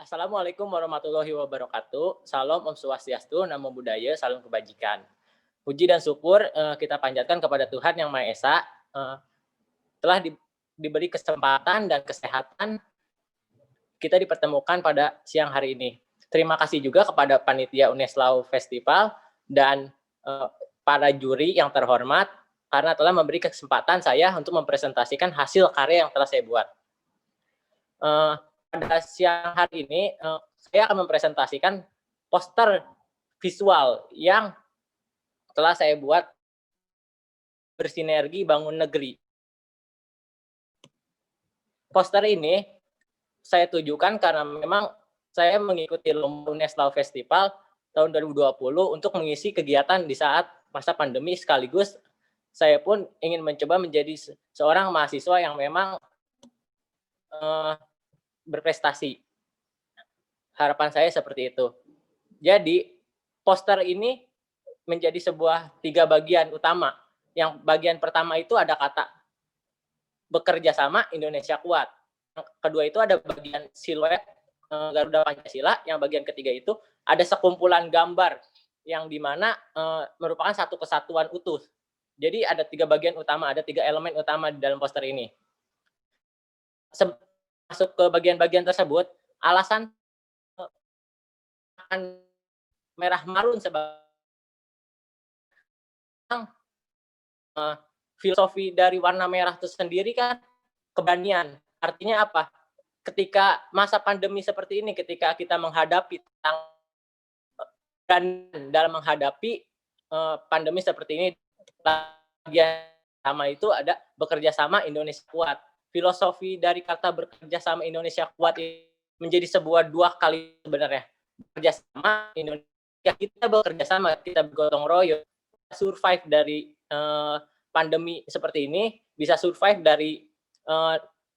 Assalamualaikum warahmatullahi wabarakatuh. Salam Om Swastiastu, Namo Buddhaya, salam kebajikan. Puji dan syukur kita panjatkan kepada Tuhan Yang Maha Esa, telah diberi kesempatan dan kesehatan kita dipertemukan pada siang hari ini. Terima kasih juga kepada panitia Uneslau Festival dan para juri yang terhormat karena telah memberi kesempatan saya untuk mempresentasikan hasil karya yang telah saya buat. Pada siang hari ini saya akan mempresentasikan poster visual yang telah saya buat bersinergi bangun negeri. Poster ini saya tujukan karena memang saya mengikuti lomba Uneslau Festival tahun 2020 untuk mengisi kegiatan di saat masa pandemi, sekaligus saya pun ingin mencoba menjadi seorang mahasiswa yang memang berprestasi. Harapan saya seperti itu. Jadi poster ini menjadi sebuah 3 bagian utama. Yang bagian pertama itu ada kata bekerja sama Indonesia kuat. Yang kedua itu ada bagian siluet Garuda Pancasila. Yang bagian ketiga itu ada sekumpulan gambar yang dimana merupakan satu kesatuan utuh. Jadi ada 3 bagian utama, ada 3 elemen utama di dalam poster ini. Masuk ke bagian-bagian tersebut, alasan merah marun sebagai filosofi dari warna merah itu sendiri kan keberanian. Artinya apa? Ketika masa pandemi seperti ini, ketika kita menghadapi dan dalam menghadapi pandemi seperti ini, bagian sama itu ada bekerja sama Indonesia kuat. Filosofi dari kata bekerja sama Indonesia kuat menjadi sebuah 2 kali sebenarnya. Bekerja sama Indonesia, kita bekerja sama, kita bergotong royong, survive dari pandemi seperti ini, bisa survive dari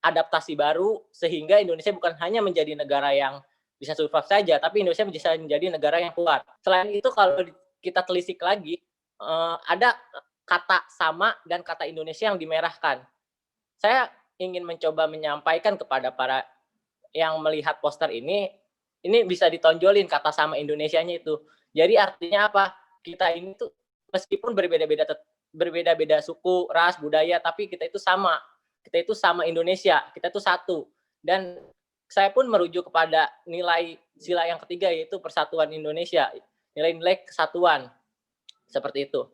adaptasi baru, sehingga Indonesia bukan hanya menjadi negara yang bisa survive saja, tapi Indonesia bisa menjadi negara yang kuat. Selain itu, kalau kita telisik lagi, ada kata sama dan kata Indonesia yang dimerahkan. Saya ingin mencoba menyampaikan kepada para yang melihat poster ini bisa ditonjolin kata sama Indonesianya itu. Jadi artinya apa? Kita ini tuh meskipun berbeda-beda suku, ras, budaya, tapi kita itu sama. Kita itu sama Indonesia, kita itu satu. Dan saya pun merujuk kepada nilai sila yang ketiga, yaitu persatuan Indonesia, nilai-nilai kesatuan, seperti itu.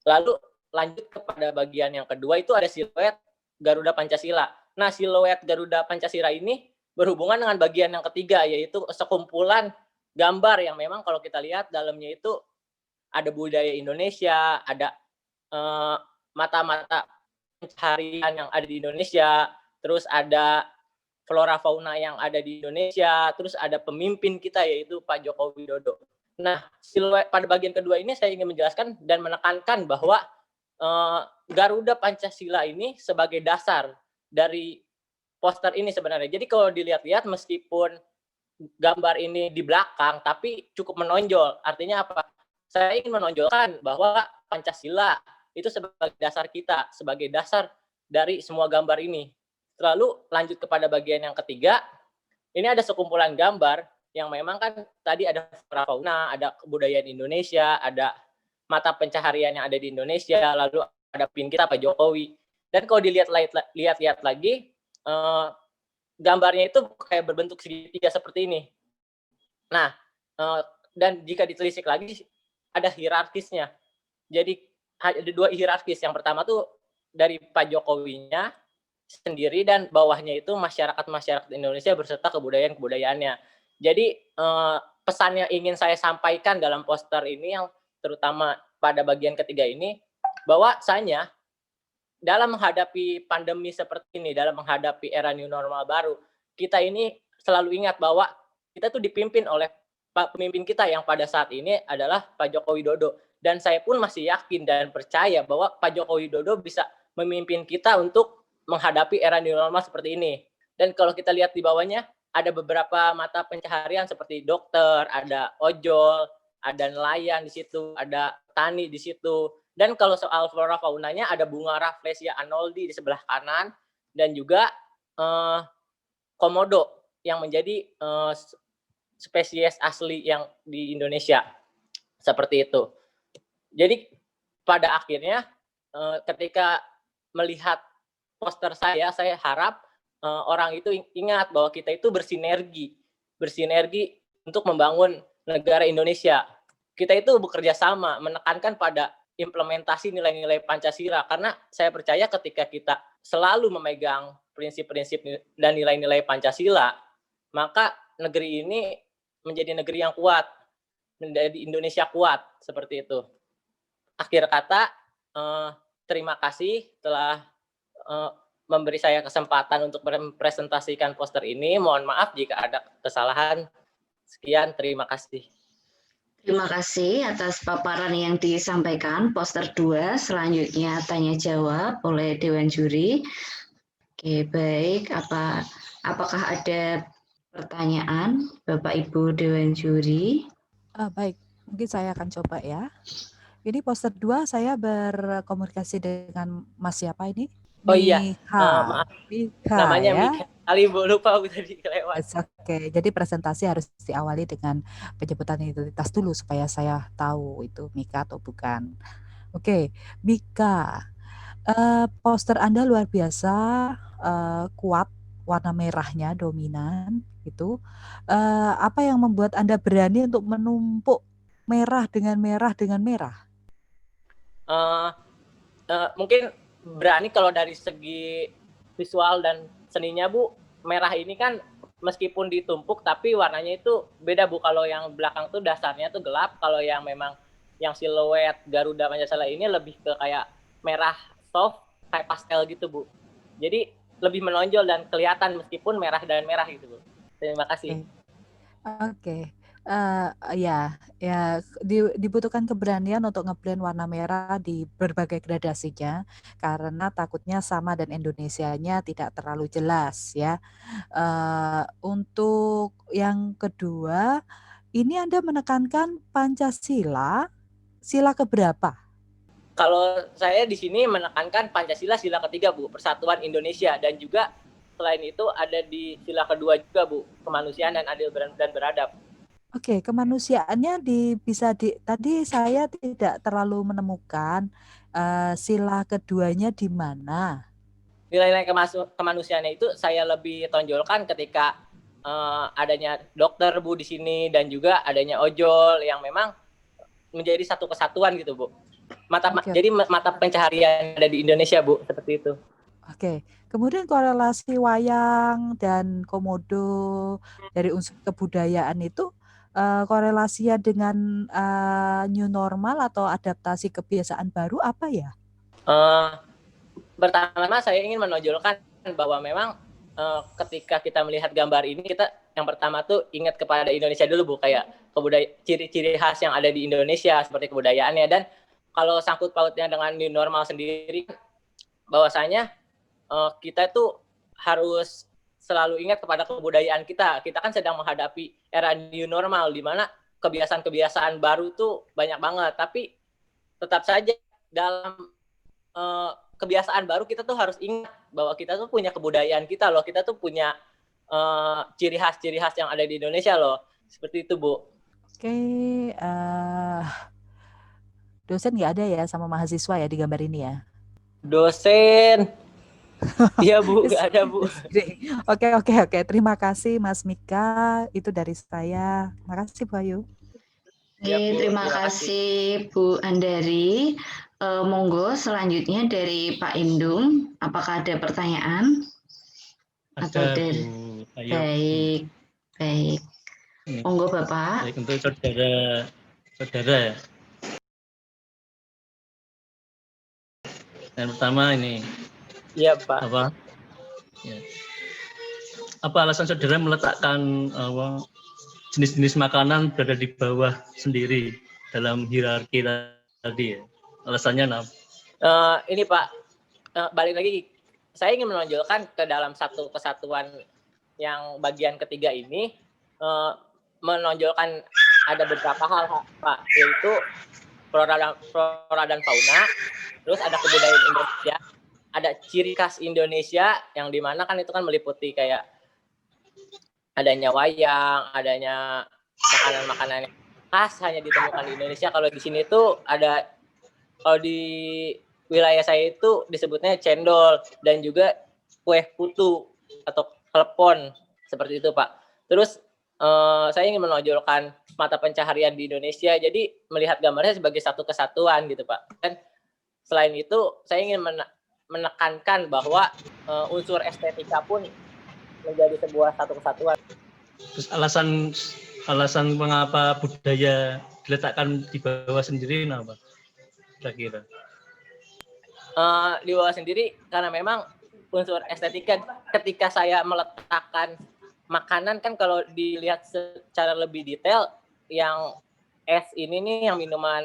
Lalu lanjut kepada bagian yang kedua, itu ada siluet Garuda Pancasila. Nah, siluet Garuda Pancasila ini berhubungan dengan bagian yang ketiga, yaitu sekumpulan gambar yang memang kalau kita lihat dalamnya itu ada budaya Indonesia, ada mata-mata pencaharian yang ada di Indonesia, terus ada flora fauna yang ada di Indonesia, terus ada pemimpin kita yaitu Pak Joko Widodo. Nah, siluet pada bagian kedua ini saya ingin menjelaskan dan menekankan bahwa Garuda Pancasila ini sebagai dasar dari poster ini sebenarnya. Jadi kalau dilihat-lihat meskipun gambar ini di belakang tapi cukup menonjol. Artinya apa? Saya ingin menonjolkan bahwa Pancasila itu sebagai dasar kita, sebagai dasar dari semua gambar ini. Lalu lanjut kepada bagian yang ketiga, ini ada sekumpulan gambar yang memang kan tadi ada flora fauna, ada kebudayaan Indonesia, ada mata pencaharian yang ada di Indonesia, lalu ada pin kita Pak Jokowi. Dan kalau dilihat-lihat lagi, gambarnya itu kayak berbentuk segitiga seperti ini. Nah, dan jika ditelisik lagi, ada hierarkisnya. Jadi ada 2 hierarkis. Yang pertama tuh dari Pak Jokowinya sendiri dan bawahnya itu masyarakat Indonesia berserta kebudayaan-kebudayaannya. Jadi pesan yang ingin saya sampaikan dalam poster ini yang terutama pada bagian ketiga ini, bahwasanya dalam menghadapi pandemi seperti ini, dalam menghadapi era new normal baru, kita ini selalu ingat bahwa kita tuh dipimpin oleh pemimpin kita yang pada saat ini adalah Pak Joko Widodo. Dan saya pun masih yakin dan percaya bahwa Pak Joko Widodo bisa memimpin kita untuk menghadapi era new normal seperti ini. Dan kalau kita lihat di bawahnya, ada beberapa mata pencaharian seperti dokter, ada ojol, ada nelayan di situ, ada tani di situ. Dan kalau soal flora faunanya ada bunga Rafflesia arnoldi di sebelah kanan dan juga komodo. yang menjadi spesies asli yang di Indonesia, seperti itu. Jadi pada akhirnya ketika melihat poster saya harap orang itu ingat bahwa kita itu bersinergi untuk membangun negara Indonesia. Kita itu bekerja sama, menekankan pada implementasi nilai-nilai Pancasila, karena saya percaya ketika kita selalu memegang prinsip-prinsip dan nilai-nilai Pancasila, maka negeri ini menjadi negeri yang kuat, menjadi Indonesia kuat, seperti itu. Akhir kata, terima kasih telah memberi saya kesempatan untuk mempresentasikan poster ini. Mohon maaf jika ada kesalahan. Sekian, terima kasih. Terima kasih atas paparan yang disampaikan. Poster 2, selanjutnya tanya jawab oleh Dewan Juri. Oke, baik. Apakah ada pertanyaan Bapak Ibu Dewan Juri? Baik, mungkin saya akan coba ya. Ini poster 2 saya berkomunikasi dengan Mas siapa ini? Oh iya, Mika. maaf. Mika, namanya ya. Mika kali, Bu, lupa Bu tadi kelewat. Oke, jadi presentasi harus diawali dengan penyebutan identitas dulu supaya saya tahu itu Mika atau bukan. Oke, Mika, poster Anda luar biasa kuat, warna merahnya dominan gitu. Apa yang membuat Anda berani untuk menumpuk merah dengan merah dengan merah? Mungkin berani kalau dari segi visual dan seninya, Bu. Merah ini kan meskipun ditumpuk tapi warnanya itu beda, Bu. Kalau yang belakang tuh dasarnya tuh gelap, kalau yang memang yang siluet Garuda Pancasila ini lebih ke kayak merah soft, kayak pastel gitu, Bu. Jadi lebih menonjol dan kelihatan meskipun merah dan merah gitu, Bu. Terima kasih. Oke. Ya dibutuhkan keberanian untuk ngeblend warna merah di berbagai gradasinya karena takutnya sama dan Indonesianya tidak terlalu jelas ya. Untuk yang kedua, ini Anda menekankan Pancasila, sila keberapa? Kalau saya di sini menekankan Pancasila sila ketiga, Bu, Persatuan Indonesia, dan juga selain itu ada di sila kedua juga, Bu, kemanusiaan dan adil dan beradab. Oke, kemanusiaannya tadi saya tidak terlalu menemukan sila keduanya di mana. Nilai-nilai kemanusiaannya itu saya lebih tonjolkan ketika adanya dokter, Bu, di sini, dan juga adanya ojol yang memang menjadi satu kesatuan gitu, Bu. Jadi mata pencaharian ada di Indonesia, Bu, seperti itu. Oke, kemudian korelasi wayang dan komodo dari unsur kebudayaan itu korelasinya dengan new normal atau adaptasi kebiasaan baru apa ya? Pertama saya ingin menonjolkan bahwa memang ketika kita melihat gambar ini, kita yang pertama tuh ingat kepada Indonesia dulu, Bu, kayak ciri-ciri khas yang ada di Indonesia seperti kebudayaannya. Dan kalau sangkut pautnya dengan new normal sendiri, bahwasanya kita tuh harus selalu ingat kepada kebudayaan kita. Kita kan sedang menghadapi era new normal di mana kebiasaan-kebiasaan baru tuh banyak banget, tapi tetap saja dalam kebiasaan baru kita tuh harus ingat bahwa kita tuh punya kebudayaan kita loh, kita tuh punya ciri khas yang ada di Indonesia loh, seperti itu, Bu. Oke, dosen nggak ada ya sama mahasiswa ya di gambar ini ya? Dosen, iya, Bu, nggak ada, Bu. Oke, terima kasih Mas Mika, itu dari saya. Terima kasih Bu Ayu. Terima kasih Bu Andari. Monggo selanjutnya dari Pak Indung, apakah ada pertanyaan? Ada, Bu Ayu. Baik. Monggo Bapak. Baik, untuk saudara ya. Yang pertama ini. Iya, Pak. Apa alasan saudara meletakkan jenis-jenis makanan berada di bawah sendiri dalam hierarki tadi ya? Alasannya apa? Ini Pak, balik lagi, saya ingin menonjolkan ke dalam satu kesatuan yang bagian ketiga ini, menonjolkan ada beberapa hal, Pak, yaitu flora dan fauna, terus ada kebudayaan Indonesia, ada ciri khas Indonesia yang dimana kan itu kan meliputi kayak adanya wayang, adanya makanan-makanan yang khas hanya ditemukan di Indonesia. Kalau di sini tuh ada, kalau di wilayah saya itu disebutnya cendol dan juga kue putu atau klepon seperti itu Pak. Terus saya ingin menonjolkan mata pencaharian di Indonesia, jadi melihat gambarnya sebagai satu kesatuan gitu Pak. Dan selain itu saya ingin menekankan bahwa unsur estetika pun menjadi sebuah satu kesatuan. Terus alasan mengapa budaya diletakkan di bawah sendiri apa? Kira-kira? Di bawah sendiri karena memang unsur estetika ketika saya meletakkan makanan kan kalau dilihat secara lebih detail yang es ini nih, yang minuman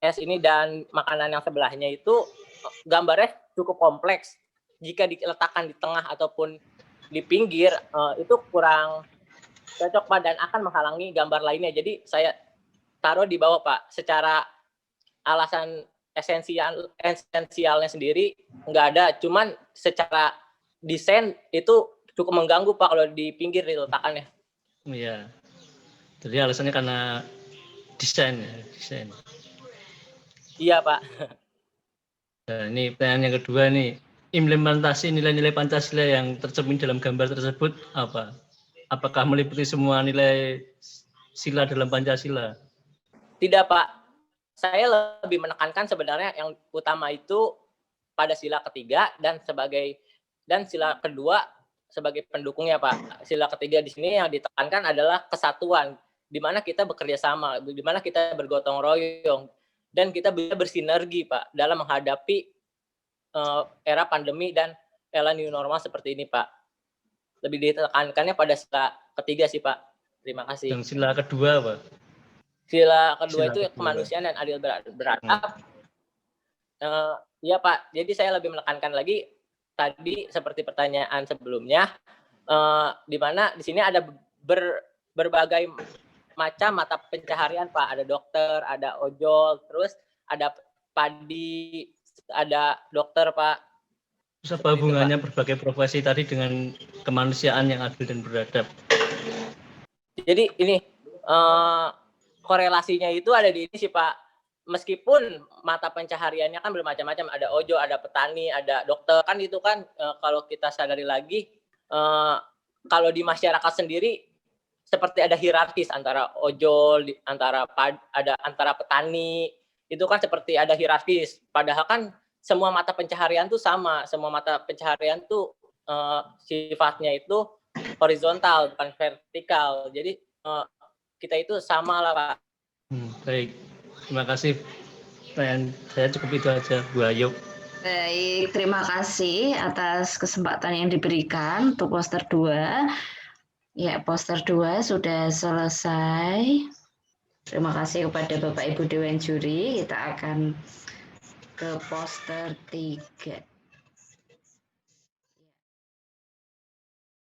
es ini dan makanan yang sebelahnya itu gambarnya cukup kompleks. Jika diletakkan di tengah ataupun di pinggir itu kurang cocok Pak dan akan menghalangi gambar lainnya. Jadi saya taruh di bawah Pak. Secara alasan esensialnya sendiri nggak ada, cuman secara desain itu cukup mengganggu Pak kalau di pinggir diletakkannya. Iya. Jadi alasannya karena desain ya, desain. Iya Pak. Nah, ini pertanyaan yang kedua nih. Implementasi nilai-nilai Pancasila yang tercermin dalam gambar tersebut apa? Apakah meliputi semua nilai sila dalam Pancasila? Tidak Pak. Saya lebih menekankan sebenarnya yang utama itu pada sila ketiga dan sila kedua sebagai pendukungnya Pak. Sila ketiga di sini yang ditekankan adalah kesatuan, di mana kita bekerja sama, di mana kita bergotong royong dan kita bisa bersinergi Pak dalam menghadapi era pandemi dan era new normal seperti ini Pak. Lebih ditekankannya pada sila ketiga sih Pak. Terima kasih. Yang sila kedua apa? Sila kedua itu kemanusiaan dan adil beradab. Iya Pak, jadi saya lebih menekankan lagi tadi seperti pertanyaan sebelumnya, di mana di sini ada berbagai macam mata pencaharian Pak. Ada dokter, ada ojol, terus ada padi, ada dokter Pak. Terus apa hubungannya berbagai profesi tadi dengan kemanusiaan yang adil dan beradab? Jadi ini korelasinya itu ada di ini sih Pak. Meskipun mata pencahariannya kan bermacam-macam, ada ojol, ada petani, ada dokter, kan itu kan kalau kita sadari lagi, kalau di masyarakat sendiri seperti ada hierarkis antara ojol, antara petani, itu kan seperti ada hierarkis. Padahal kan semua mata pencaharian tuh sama, semua mata pencaharian tuh sifatnya itu horizontal bukan vertikal. Jadi kita itu sama lah Pak. Baik, terima kasih. Pertanyaan saya cukup itu aja, Bu Ayu. Baik, terima kasih atas kesempatan yang diberikan untuk poster 2. Ya, poster 2 sudah selesai. Terima kasih kepada Bapak Ibu Dewan Juri. Kita akan ke poster 3.